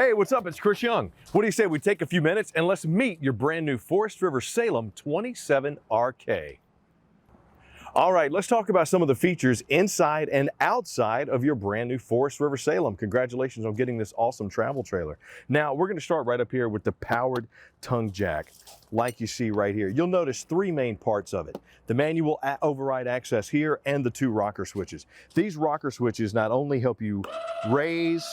Hey, what's up? It's Chris Young. What do you say we take a few minutes and let's meet your brand new Forest River Salem 27RK. All right, let's talk about some of the features inside and outside of your brand new Forest River Salem. Congratulations on getting this awesome travel trailer. Now, we're gonna start right up here with the powered tongue jack, like you see right here. You'll notice three main parts of it: the manual override access here and the two rocker switches. These rocker switches not only help you raise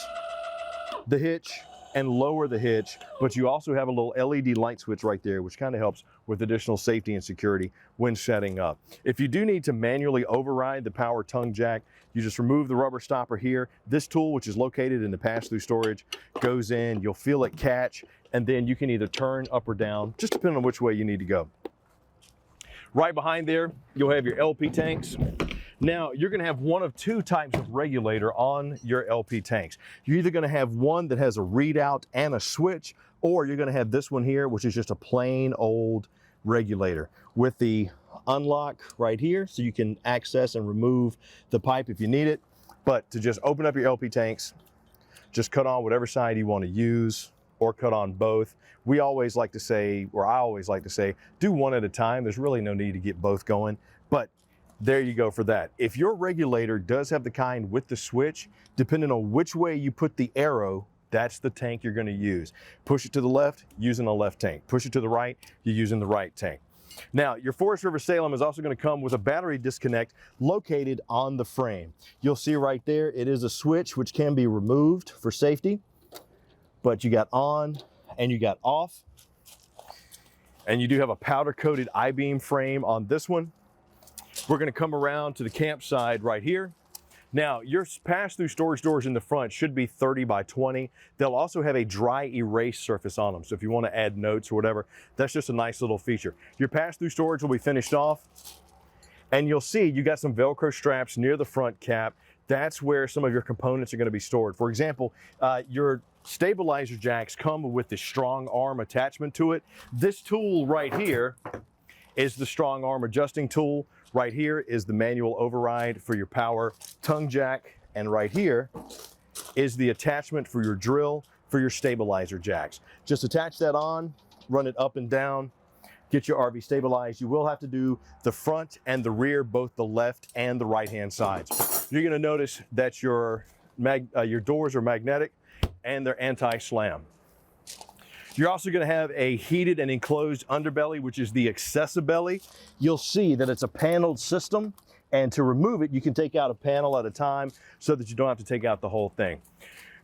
the hitch and lower the hitch, but you also have a little LED light switch right there, which kind of helps with additional safety and security when setting up. If you do need to manually override the power tongue jack, you just remove the rubber stopper here. This tool, which is located in the pass-through storage, goes in, you'll feel it catch, and then you can either turn up or down, just depending on which way you need to go. Right behind there, you'll have your LP tanks. Now, you're gonna have one of two types of regulator on your LP tanks. You're either gonna have one that has a readout and a switch, or you're gonna have this one here, which is just a plain old regulator with the unlock right here, so you can access and remove the pipe if you need it. But to just open up your LP tanks, just cut on whatever side you wanna use, or cut on both. We always like to say, or I always like to say, do one at a time. There's really no need to get both going, but there you go for that. If your regulator does have the kind with the switch, depending on which way you put the arrow, that's the tank you're gonna use. Push it to the left, using the left tank. Push it to the right, you're using the right tank. Now, your Forest River Salem is also gonna come with a battery disconnect located on the frame. You'll see right there, it is a switch which can be removed for safety, but you got on and you got off. And you do have a powder coated I-beam frame on this one. We're gonna come around to the campsite right here. Now, your pass-through storage doors in the front should be 30 by 20. They'll also have a dry erase surface on them. So if you wanna add notes or whatever, that's just a nice little feature. Your pass-through storage will be finished off. And you'll see you got some Velcro straps near the front cap. That's where some of your components are gonna be stored. For example, your stabilizer jacks come with this strong arm attachment to it. This tool right here is the strong arm adjusting tool. Right here is the manual override for your power tongue jack, and right here is the attachment for your drill for your stabilizer jacks. Just attach that on, run it up and down, get your RV stabilized. You will have to do the front and the rear, both the left and the right hand sides. You're gonna notice that your doors are magnetic and they're anti-slam. You're also gonna have a heated and enclosed underbelly, which is the accessibelly. You'll see that it's a paneled system, and to remove it, you can take out a panel at a time so that you don't have to take out the whole thing.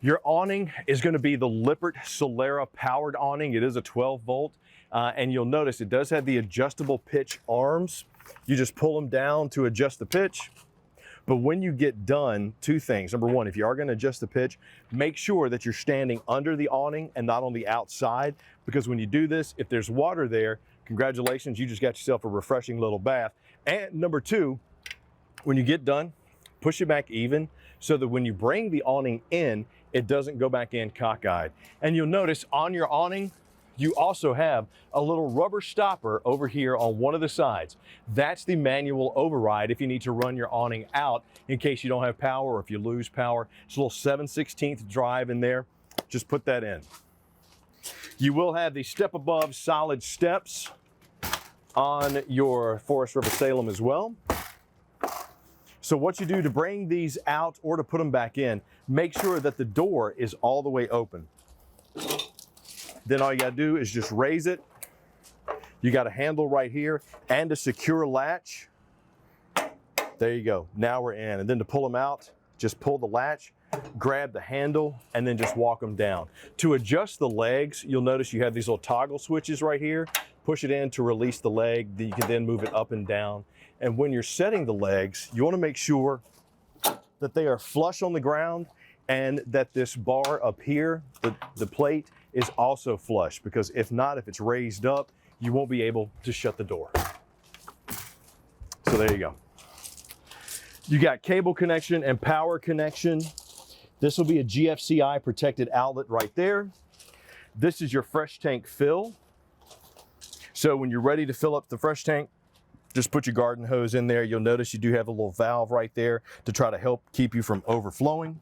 Your awning is gonna be the Lippert Solera powered awning. It is a 12 volt, and you'll notice it does have the adjustable pitch arms. You just pull them down to adjust the pitch. But when you get done, two things. Number one, if you are gonna adjust the pitch, make sure that you're standing under the awning and not on the outside, because when you do this, if there's water there, congratulations, you just got yourself a refreshing little bath. And number two, when you get done, push it back even so that when you bring the awning in, it doesn't go back in cockeyed. And you'll notice on your awning, you also have a little rubber stopper over here on one of the sides. That's the manual override if you need to run your awning out in case you don't have power or if you lose power. It's a little 7/16 drive in there. Just put that in. You will have the step above solid steps on your Forest River Salem as well. So what you do to bring these out or to put them back in, make sure that the door is all the way open. Then all you gotta do is just raise it. You got a handle right here and a secure latch. There you go, now we're in. And then to pull them out, just pull the latch, grab the handle, and then just walk them down. To adjust the legs, you'll notice you have these little toggle switches right here. Push it in to release the leg, you can then move it up and down. And when you're setting the legs, you wanna make sure that they are flush on the ground and that this bar up here, the plate, is also flush, because if not, if it's raised up, you won't be able to shut the door. So there you go. You got cable connection and power connection. This will be a GFCI protected outlet right there. This is your fresh tank fill. So when you're ready to fill up the fresh tank, just put your garden hose in there. You'll notice you do have a little valve right there to try to help keep you from overflowing.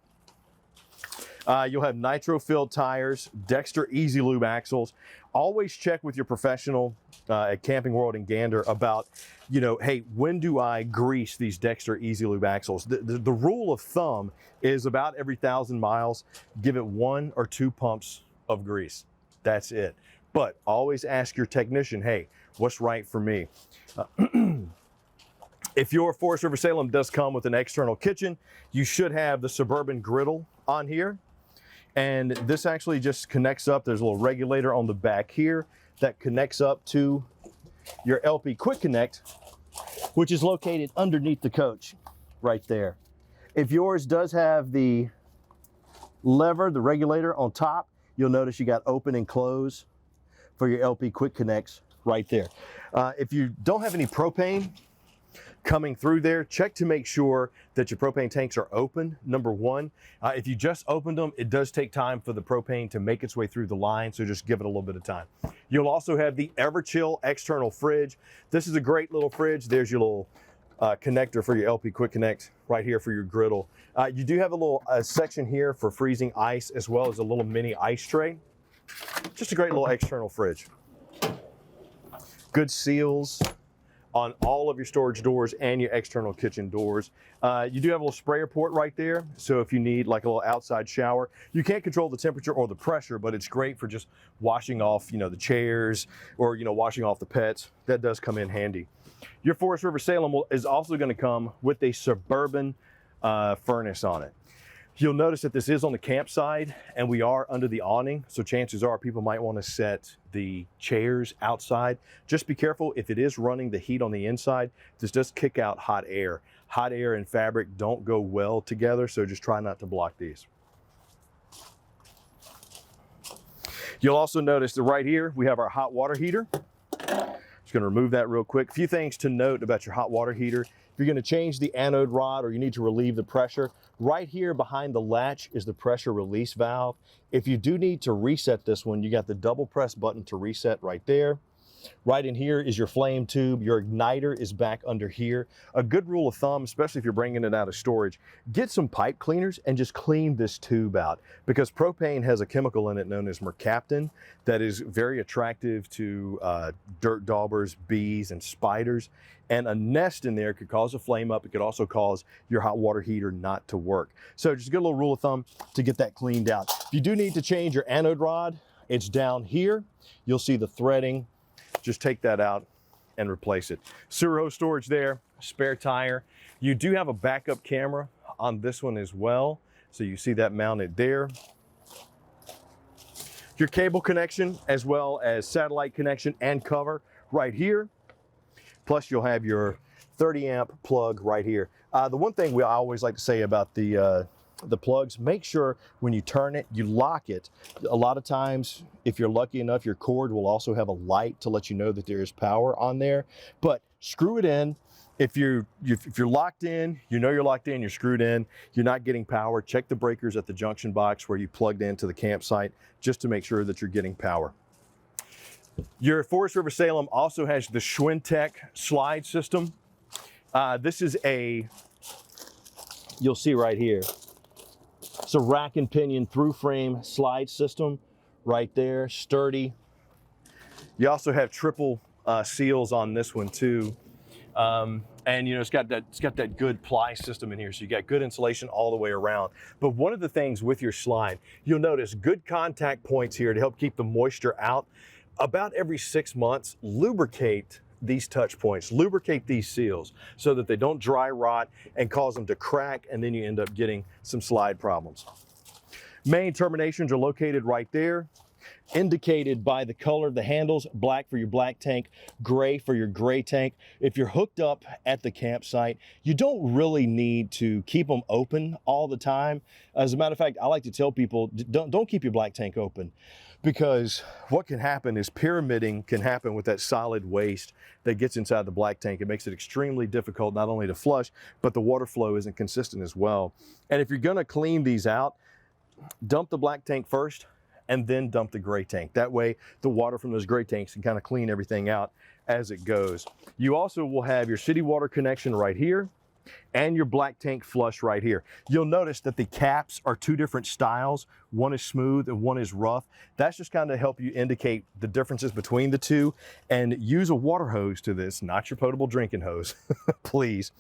You'll have nitro-filled tires, Dexter Easy Lube axles. Always check with your professional at Camping World and Gander about, hey, when do I grease these Dexter Easy Lube axles? The rule of thumb is about every 1,000 miles, give it 1 or 2 pumps of grease. That's it. But always ask your technician, hey, what's right for me? If your Forest River Salem does come with an external kitchen, you should have the Suburban griddle on here. And this actually just connects up. There's a little regulator on the back here that connects up to your LP Quick Connect, which is located underneath the coach right there. If yours does have the lever, the regulator on top, you'll notice you got open and close for your LP Quick Connects right there. If you don't have any propane coming through there, check to make sure that your propane tanks are open, number one. If you just opened them, it does take time for the propane to make its way through the line, so just give it a little bit of time. You'll also have the Everchill external fridge. This is a great little fridge. There's your little connector for your LP Quick Connect right here for your griddle. You do have a little section here for freezing ice, as well as a little mini ice tray. Just a great little external fridge. Good seals on all of your storage doors and your external kitchen doors. You do have a little sprayer port right there, so if you need like a little outside shower, you can't control the temperature or the pressure, but it's great for just washing off, the chairs, or washing off the pets. That does come in handy. Your Forest River Salem is also going to come with a Suburban furnace on it. You'll notice that this is on the campsite and we are under the awning, so chances are people might want to set the chairs outside. Just be careful, if it is running the heat on the inside, this does kick out hot air. Hot air and fabric don't go well together, so just try not to block these. You'll also notice that right here we have our hot water heater. Just going to remove that real quick. A few things to note about your hot water heater. If you're going to change the anode rod or you need to relieve the pressure, right here behind the latch is the pressure release valve. If you do need to reset this one, you got the double press button to reset right there. Right in here is your flame tube. Your igniter is back under here. A good rule of thumb, especially if you're bringing it out of storage, get some pipe cleaners and just clean this tube out, because propane has a chemical in it known as mercaptan that is very attractive to dirt daubers, bees, and spiders. And a nest in there could cause a flame up. It could also cause your hot water heater not to work. So just a good little rule of thumb to get that cleaned out. If you do need to change your anode rod, it's down here. You'll see the threading. Just take that out and replace it. Sewer hose storage there, spare tire. You do have a backup camera on this one as well, so you see that mounted there. Your cable connection, as well as satellite connection and cover right here. Plus you'll have your 30 amp plug right here. The one thing I always like to say about the plugs, make sure when you turn it, you lock it. A lot of times, if you're lucky enough, your cord will also have a light to let you know that there is power on there. But screw it in. If you're locked in, you're locked in, you're screwed in, you're not getting power, check the breakers at the junction box where you plugged into the campsite, just to make sure that you're getting power. Your Forest River Salem also has the Schwintech slide system. This is you'll see right here. It's a rack and pinion through frame slide system right there, sturdy. You also have triple seals on this one too. And it's got that good ply system in here, so you got good insulation all the way around. But one of the things with your slide, you'll notice good contact points here to help keep the moisture out. About every 6 months, lubricate these touch points, lubricate these seals so that they don't dry rot and cause them to crack, and then you end up getting some slide problems. Main terminations are located right there, indicated by the color of the handles, black for your black tank, gray for your gray tank. If you're hooked up at the campsite, you don't really need to keep them open all the time. As a matter of fact, I like to tell people, don't keep your black tank open, because what can happen is pyramiding can happen with that solid waste that gets inside the black tank. It makes it extremely difficult not only to flush, but the water flow isn't consistent as well. And if you're gonna clean these out, dump the black tank first and then dump the gray tank. That way the water from those gray tanks can kind of clean everything out as it goes. You also will have your city water connection right here. and your black tank flush right here. You'll notice that the caps are two different styles. One is smooth and one is rough. That's just kind of help you indicate the differences between the two, and use a water hose to this, not your potable drinking hose. Please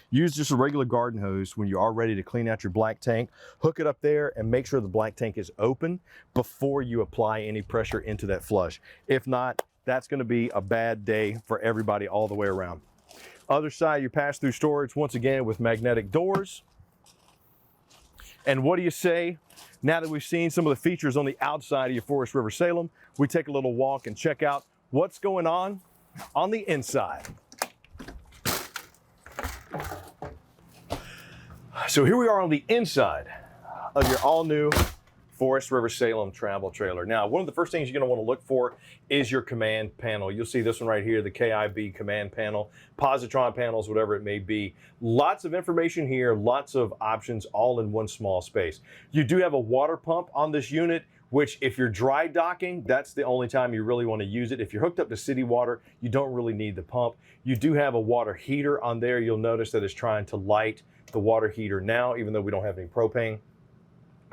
use just a regular garden hose when you are ready to clean out your black tank. Hook it up there and make sure the black tank is open before you apply any pressure into that flush. If not, that's going to be a bad day for everybody all the way around. Other side, your pass-through storage, once again with magnetic doors. And what do you say, now that we've seen some of the features on the outside of your Forest River Salem, we take a little walk and check out what's going on the inside. So here we are on the inside of your all-new Forest River Salem travel trailer. Now, one of the first things you're going to want to look for is your command panel. You'll see this one right here, the KIB command panel, positron panels, whatever it may be. Lots of information here, lots of options, all in one small space. You do have a water pump on this unit, which if you're dry docking, that's the only time you really want to use it. If you're hooked up to city water, you don't really need the pump. You do have a water heater on there. You'll notice that it's trying to light the water heater now, even though we don't have any propane.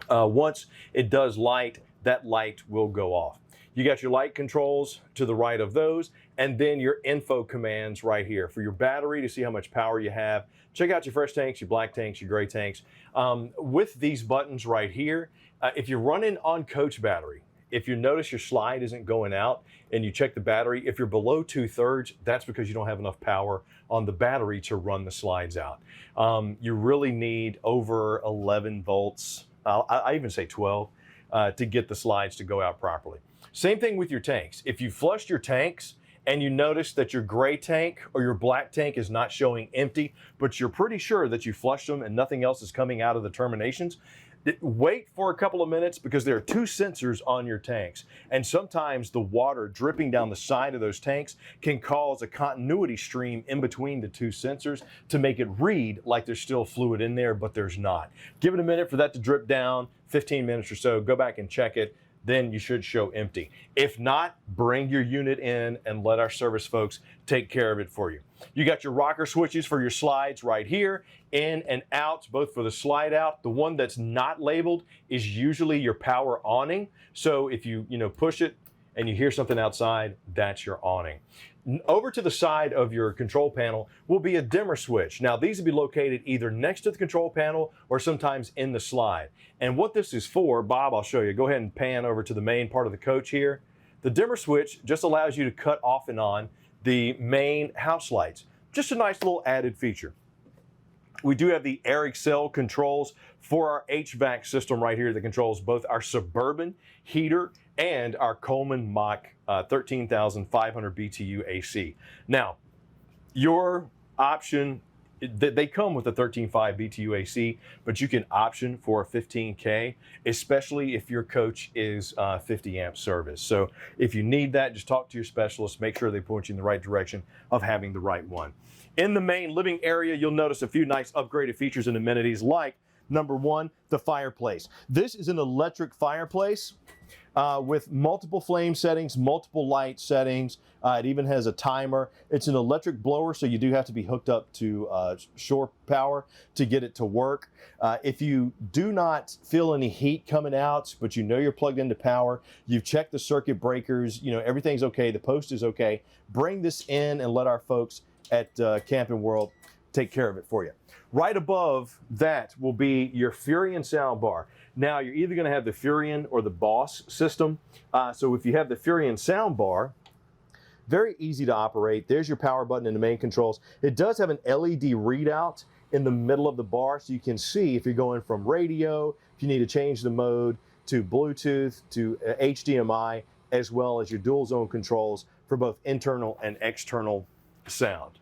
Once it does light, that light will go off. You got your light controls to the right of those, and then your info commands right here for your battery to see how much power you have. Check out your fresh tanks, your black tanks, your gray tanks. With these buttons right here, if you're running on coach battery, if you notice your slide isn't going out and you check the battery, if you're below 2/3, that's because you don't have enough power on the battery to run the slides out. You really need over 11 volts. I even say 12 to get the slides to go out properly. Same thing with your tanks. If you flushed your tanks and you notice that your gray tank or your black tank is not showing empty, but you're pretty sure that you flushed them and nothing else is coming out of the terminations, wait for a couple of minutes, because there are two sensors on your tanks. And sometimes the water dripping down the side of those tanks can cause a continuity stream in between the two sensors to make it read like there's still fluid in there, but there's not. Give it a minute for that to drip down, 15 minutes or so, go back and check it. Then you should show empty. If not, bring your unit in and let our service folks take care of it for you. You got your rocker switches for your slides right here, in and out, both for the slide out. The one that's not labeled is usually your power awning. So if you push it and you hear something outside, that's your awning. Over to the side of your control panel will be a dimmer switch. Now, these will be located either next to the control panel or sometimes in the slide. And what this is for, Bob, I'll show you. Go ahead and pan over to the main part of the coach here. The dimmer switch just allows you to cut off and on the main house lights. Just a nice little added feature. We do have the air excel controls for our HVAC system right here that controls both our Suburban heater and our Coleman Mach 13,500 BTU AC. Now, your option, they come with a 13.5 BTU AC, but you can option for a 15K, especially if your coach is 50 amp service. So if you need that, just talk to your specialist, make sure they point you in the right direction of having the right one. In the main living area, you'll notice a few nice upgraded features and amenities, like number one, the fireplace. This is an electric fireplace with multiple flame settings, multiple light settings. It even has a timer. It's an electric blower, so you do have to be hooked up to shore power to get it to work. If you do not feel any heat coming out, but you know you're plugged into power, you've checked the circuit breakers, everything's okay, the post is okay, bring this in and let our folks at Camping World take care of it for you. Right above that will be your Furrion sound bar. Now, you're either going to have the Furrion or the Boss system. So if you have the Furrion sound bar, very easy to operate. There's your power button in the main controls. It does have an LED readout in the middle of the bar, so you can see if you're going from radio, if you need to change the mode, to Bluetooth, to HDMI, as well as your dual zone controls for both internal and external sound.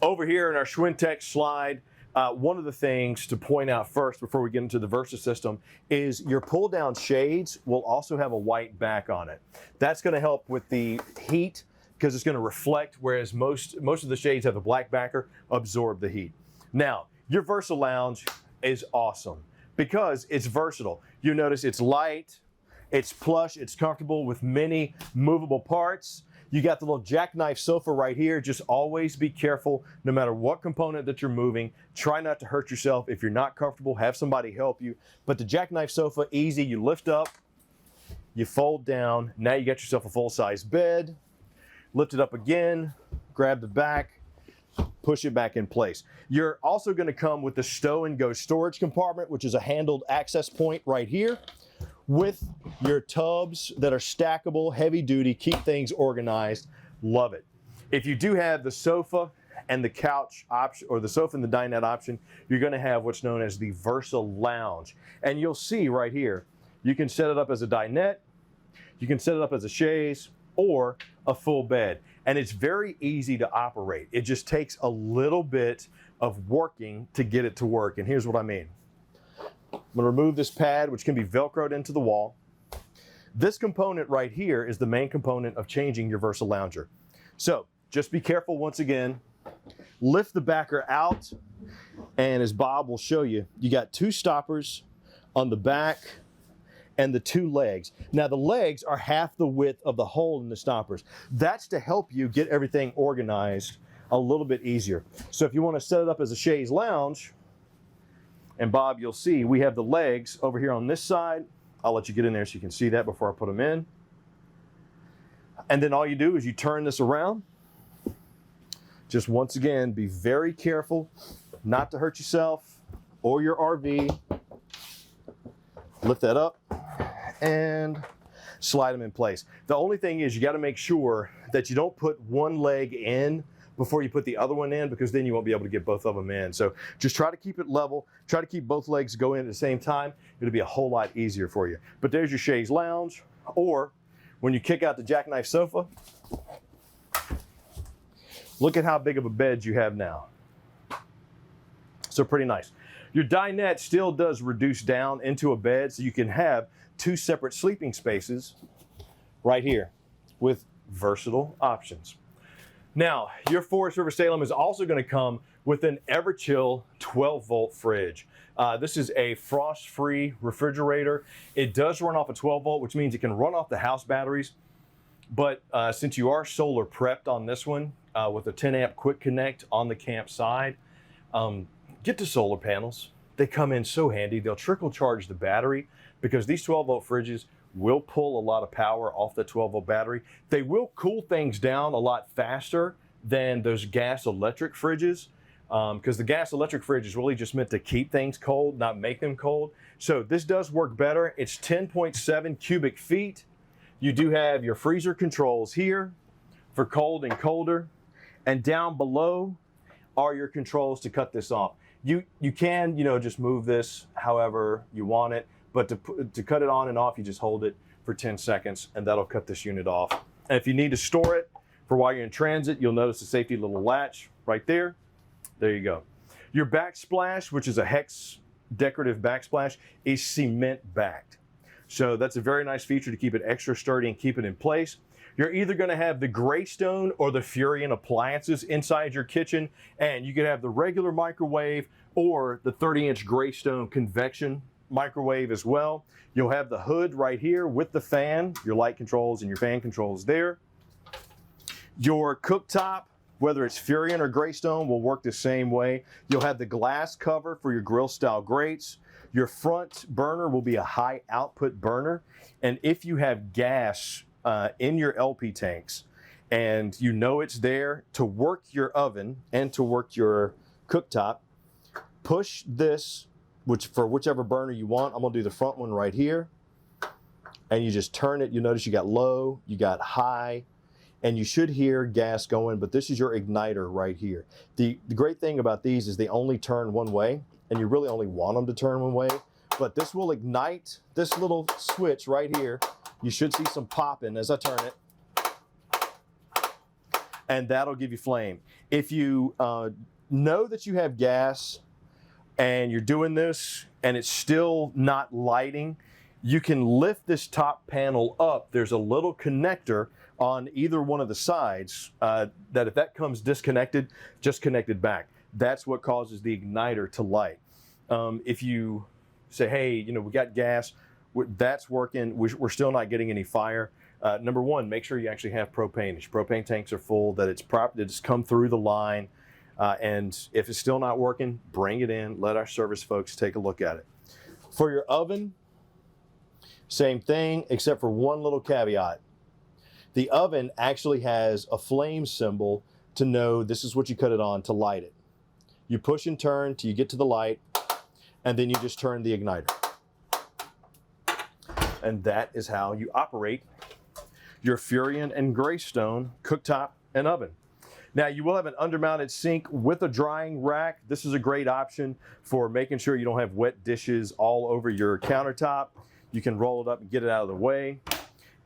Over here in our Schwintek slide, one of the things to point out first before we get into the Versa system is your pull-down shades will also have a white back on it. That's going to help with the heat because it's going to reflect, whereas most of the shades have a black backer, absorb the heat. Now, your Versa Lounge is awesome because it's versatile. You notice it's light, it's plush, it's comfortable with many movable parts. You got the little jackknife sofa right here. Just always be careful, no matter what component that you're moving. Try not to hurt yourself. If you're not comfortable, have somebody help you. But the jackknife sofa, easy. You lift up, you fold down. Now you got yourself a full-size bed. Lift it up again, grab the back, push it back in place. You're also going to come with the stow and go storage compartment, which is a handled access point right here, with your tubs that are stackable, heavy duty, keep things organized. Love it. If you do have the sofa and the couch option, or the sofa and the dinette option, you're going to have what's known as the Versa Lounge. And you'll see right here, you can set it up as a dinette, you can set it up as a chaise, or a full bed. And it's very easy to operate. It just takes a little bit of working to get it to work. And here's what I mean. I'm going to remove this pad, which can be Velcroed into the wall. This component right here is the main component of changing your Versa Lounger. So just be careful once again. Lift the backer out, and as Bob will show you, you got two stoppers on the back and the two legs. Now the legs are half the width of the hole in the stoppers. That's to help you get everything organized a little bit easier. So if you want to set it up as a chaise lounge, and Bob, you'll see we have the legs over here on this side. I'll let you get in there so you can see that before I put them in. And then all you do is you turn this around. Just once again, be very careful not to hurt yourself or your RV. Lift that up and slide them in place. The only thing is you got to make sure that you don't put one leg in before you put the other one in, because then you won't be able to get both of them in. So just try to keep it level. Try to keep both legs going at the same time. It'll be a whole lot easier for you. But there's your chaise lounge, or when you kick out the jackknife sofa, look at how big of a bed you have now. So pretty nice. Your dinette still does reduce down into a bed, so you can have two separate sleeping spaces right here with versatile options. Now, your Forest River Salem is also going to come with an Everchill 12-volt fridge. This is a frost-free refrigerator. It does run off a 12-volt, which means it can run off the house batteries. But since you are solar prepped on this one, with a 10-amp quick connect on the camp side, get the solar panels. They come in so handy. They'll trickle charge the battery, because these 12-volt fridges will pull a lot of power off the 12-volt battery. They will cool things down a lot faster than those gas electric fridges, because the gas electric fridge is really just meant to keep things cold, not make them cold. So this does work better. It's 10.7 cubic feet. You do have your freezer controls here for cold and colder, and down below are your controls to cut this off. You can, just move this however you want it, but to cut it on and off, you just hold it for 10 seconds and that'll cut this unit off. And if you need to store it for while you're in transit, you'll notice the safety little latch right there. There you go. Your backsplash, which is a hex decorative backsplash, is cement backed. So that's a very nice feature to keep it extra sturdy and keep it in place. You're either going to have the Greystone or the Furion appliances inside your kitchen, and you could have the regular microwave or the 30-inch Greystone convection microwave as well. You'll have the hood right here with the fan, your light controls and your fan controls there. Your cooktop, whether it's Furion or Greystone, will work the same way. You'll have the glass cover for your grill style grates. Your front burner will be a high output burner, and if you have gas in your LP tanks and you know it's there to work your oven and to work your cooktop, push this, for whichever burner you want. I'm gonna do the front one right here, and you just turn it. You notice you got low, you got high, and you should hear gas going, but this is your igniter right here. The great thing about these is they only turn one way, and you really only want them to turn one way, but this will ignite this little switch right here. You should see some popping as I turn it, and that'll give you flame. If you know that you have gas and you're doing this and it's still not lighting, you can lift this top panel up. There's a little connector on either one of the sides that if that comes disconnected, just connect it back. That's what causes the igniter to light. If you say, hey, we got gas, that's working, we're still not getting any fire, Number one, make sure you actually have propane. If your propane tanks are full, that it's proper, that it's come through the line. And if it's still not working, bring it in. Let our service folks take a look at it. For your oven, same thing, except for one little caveat. The oven actually has a flame symbol to know this is what you cut it on to light it. You push and turn till you get to the light, and then you just turn the igniter. And that is how you operate your Furion and Greystone cooktop and oven. Now, you will have an undermounted sink with a drying rack. This is a great option for making sure you don't have wet dishes all over your countertop. You can roll it up and get it out of the way.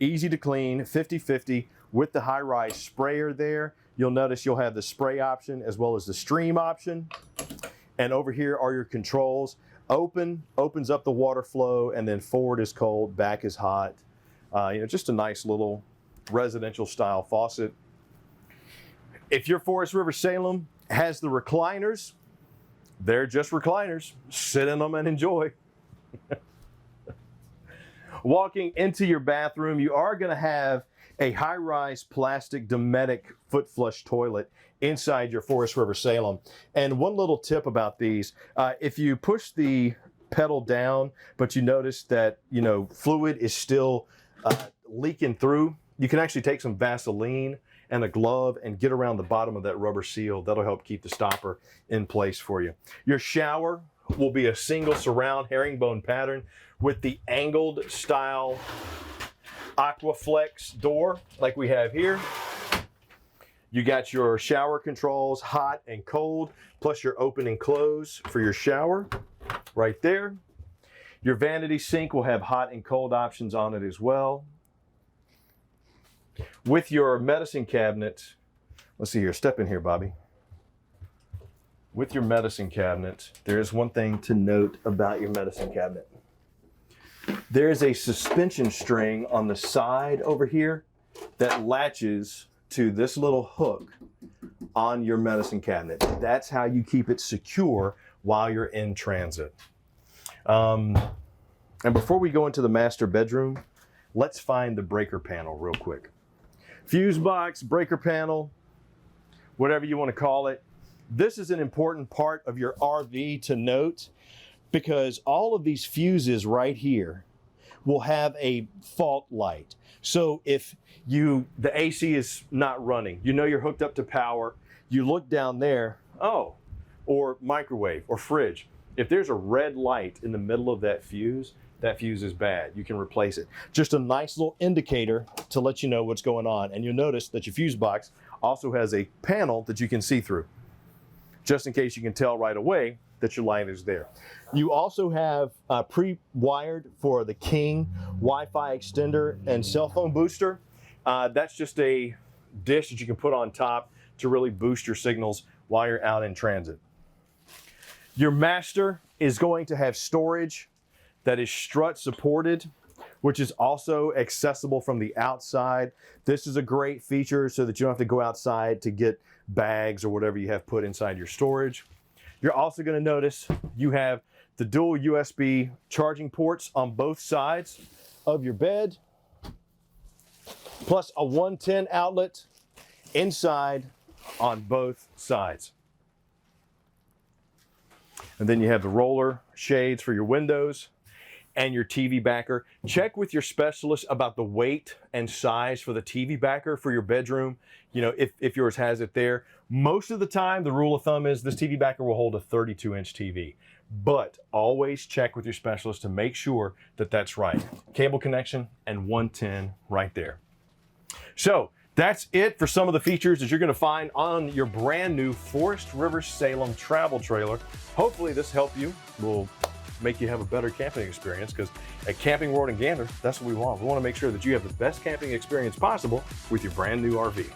Easy to clean, 50-50 with the high-rise sprayer there. You'll notice you'll have the spray option as well as the stream option. And over here are your controls. Open opens up the water flow, and then forward is cold, back is hot. Just a nice little residential style faucet. If your Forest River Salem has the recliners, they're just recliners. Sit in them and enjoy. Walking into your bathroom, you are going to have a high-rise plastic Dometic foot flush toilet inside your Forest River Salem. And one little tip about these, if you push the pedal down, but you notice that, fluid is still leaking through, you can actually take some Vaseline and a glove and get around the bottom of that rubber seal. That'll help keep the stopper in place for you. Your shower will be a single surround herringbone pattern with the angled style Aquaflex door like we have here. You got your shower controls, hot and cold, plus your open and close for your shower right there. Your vanity sink will have hot and cold options on it as well. With your medicine cabinet, let's see here, step in here, Bobby. With your medicine cabinet, there is one thing to note about your medicine cabinet. There is a suspension string on the side over here that latches to this little hook on your medicine cabinet. That's how you keep it secure while you're in transit. And before we go into the master bedroom, let's find the breaker panel real quick. Fuse box, breaker panel, whatever you want to call it. This is an important part of your RV to note, because all of these fuses right here will have a fault light. So if the AC is not running, you're hooked up to power, you look down there, or microwave or fridge. If there's a red light in the middle of that fuse is bad. You can replace it. Just a nice little indicator to let you know what's going on. And you'll notice that your fuse box also has a panel that you can see through, just in case you can tell right away that your light is there. You also have pre-wired for the King Wi-Fi extender and cell phone booster. That's just a dish that you can put on top to really boost your signals while you're out in transit. Your master is going to have storage that is strut supported, which is also accessible from the outside. This is a great feature so that you don't have to go outside to get bags or whatever you have put inside your storage. You're also going to notice you have the dual USB charging ports on both sides of your bed, plus a 110 outlet inside on both sides. And then you have the roller shades for your windows and your TV backer. Check with your specialist about the weight and size for the TV backer for your bedroom. If yours has it there. Most of the time, the rule of thumb is this TV backer will hold a 32-inch TV. But always check with your specialist to make sure that that's right. Cable connection and 110 right there. So that's it for some of the features that you're going to find on your brand new Forest River Salem travel trailer. Hopefully this helped you. Will make you have a better camping experience, because at Camping World in Gander, that's what we want. We want to make sure that you have the best camping experience possible with your brand new RV.